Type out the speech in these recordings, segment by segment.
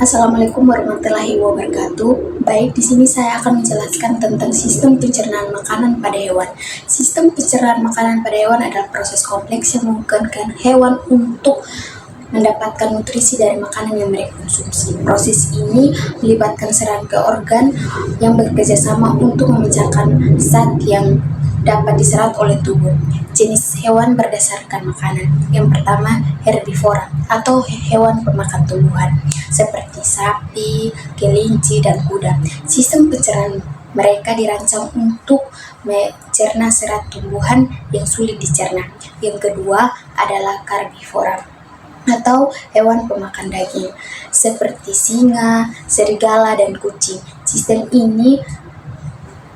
Assalamualaikum warahmatullahi wabarakatuh. Baik, di sini saya akan menjelaskan tentang sistem pencernaan makanan pada hewan. Sistem pencernaan makanan pada hewan adalah proses kompleks yang memungkinkan hewan untuk mendapatkan nutrisi dari makanan yang mereka konsumsi. Proses ini melibatkan serangkai organ yang bekerja sama untuk memecahkan zat yang dapat diserap oleh tubuh. Jenis hewan berdasarkan makanan. Yang pertama, herbivora atau hewan pemakan tumbuhan seperti sapi, kelinci, dan kuda. Sistem pencernaan mereka dirancang untuk mencerna serat tumbuhan yang sulit dicerna. Yang kedua adalah karnivora atau hewan pemakan daging seperti singa, serigala, dan kucing. Sistem ini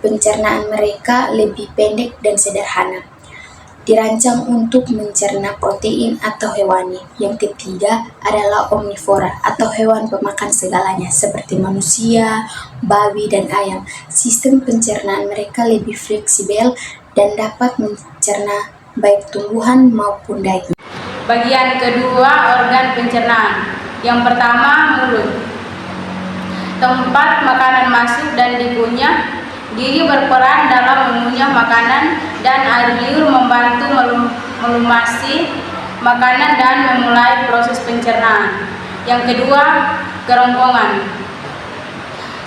pencernaan mereka lebih pendek dan sederhana. Dirancang untuk mencerna protein atau hewani. Yang ketiga adalah omnivora atau hewan pemakan segalanya seperti manusia, babi, dan ayam. Sistem pencernaan mereka lebih fleksibel dan dapat mencerna baik tumbuhan maupun daging. Bagian kedua, organ pencernaan. Yang pertama, mulut. Tempat makanan masuk dan dikunyah. Gigi berperan dalam mengunyah makanan dan air liur membantu melumasi makanan dan memulai proses pencernaan. Yang kedua, kerongkongan.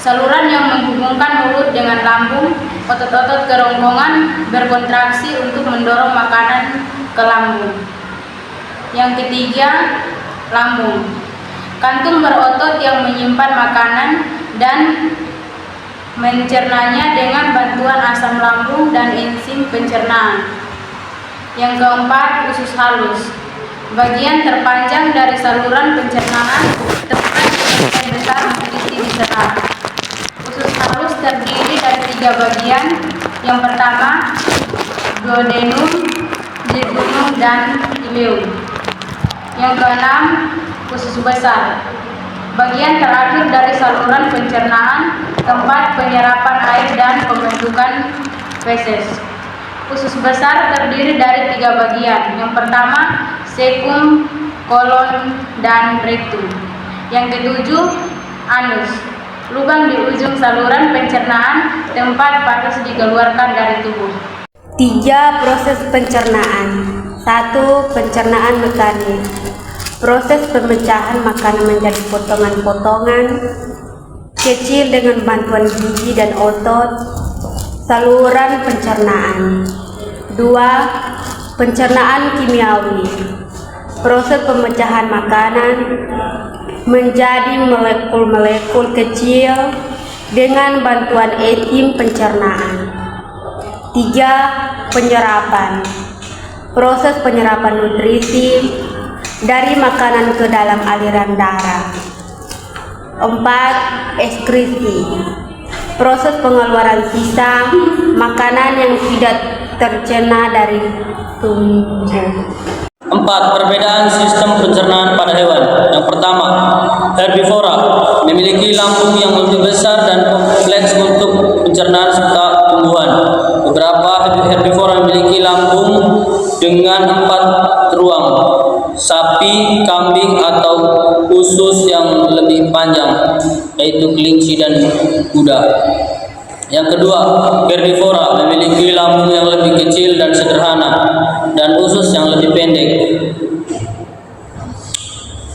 Saluran yang menghubungkan mulut dengan lambung. Otot-otot kerongkongan berkontraksi untuk mendorong makanan ke lambung. Yang ketiga, lambung. Kantung berotot yang menyimpan makanan dan mencernanya dengan bantuan asam lambung dan enzim pencernaan. Yang keempat, usus halus. Bagian terpanjang dari saluran pencernaan, tempat sebagian besar nutrisi diserap. Usus halus terdiri dari 3 bagian. Yang pertama, duodenum, jejunum, dan ileum. Yang keenam, usus besar. Bagian terakhir dari saluran pencernaan, tempat penyerapan air dan pembentukan feses. Usus besar terdiri dari 3 bagian. Yang pertama, cecum, kolon, dan rektum. Yang ketujuh, anus. Lubang di ujung saluran pencernaan, tempat panas dikeluarkan dari tubuh. 3. Proses pencernaan. 1. Pencernaan mekanik. Proses pemecahan makanan menjadi potongan-potongan kecil dengan bantuan gigi dan otot. Saluran pencernaan. 2. Pencernaan kimiawi. Proses pemecahan makanan menjadi molekul-molekul kecil dengan bantuan enzim pencernaan. 3. Penyerapan. Proses penyerapan nutrisi dari makanan ke dalam aliran darah. 4. Ekskresi. Proses pengeluaran sisa makanan yang tidak tercerna dari tubuh. 4. Perbedaan sistem pencernaan pada hewan. Yang pertama, herbivora memiliki lambung yang lebih besar dan kompleks untuk pencernaan serta tumbuhan. Beberapa herbivora memiliki lambung dengan 4 ruang. Sapi, kambing, atau usus yang lebih panjang, yaitu kelinci dan kuda. Yang kedua, herbivora memiliki lambung yang lebih kecil dan sederhana, dan usus yang lebih pendek.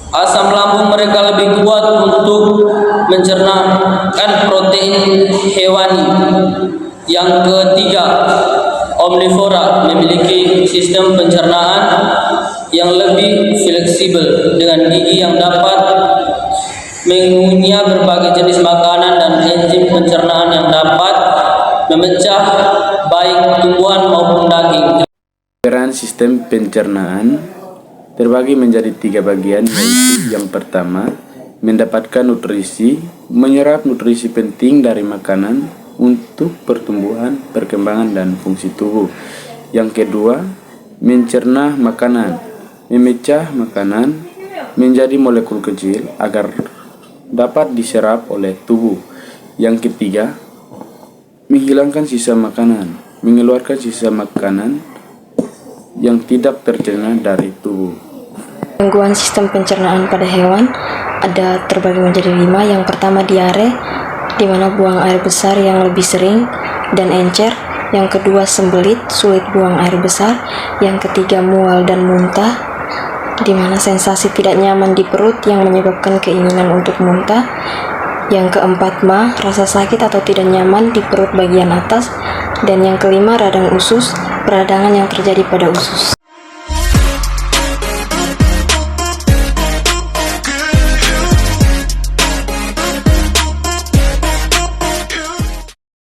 Asam lambung mereka lebih kuat untuk mencernakan protein hewani. Yang ketiga, omnivora memiliki sistem pencernaan yang lebih fleksibel dengan gigi yang dapat mengunyah berbagai jenis makanan dan enzim pencernaan yang dapat memecah baik tumbuhan maupun daging. Peran sistem pencernaan terbagi menjadi 3 bagian, yaitu yang pertama, mendapatkan nutrisi, menyerap nutrisi penting dari makanan untuk pertumbuhan, perkembangan, dan fungsi tubuh. Yang kedua, mencerna makanan, memecah makanan menjadi molekul kecil agar dapat diserap oleh tubuh. Yang ketiga, menghilangkan sisa makanan, mengeluarkan sisa makanan yang tidak tercerna dari tubuh. Gangguan sistem pencernaan pada hewan. ada terbagi menjadi 5. Yang pertama diare, di mana buang air besar yang lebih sering, dan encer. Yang kedua sembelit, sulit buang air besar. Yang ketiga mual dan muntah, di mana sensasi tidak nyaman di perut yang menyebabkan keinginan untuk muntah. Yang keempat rasa sakit atau tidak nyaman di perut bagian atas. Dan yang kelima radang usus, peradangan yang terjadi pada usus.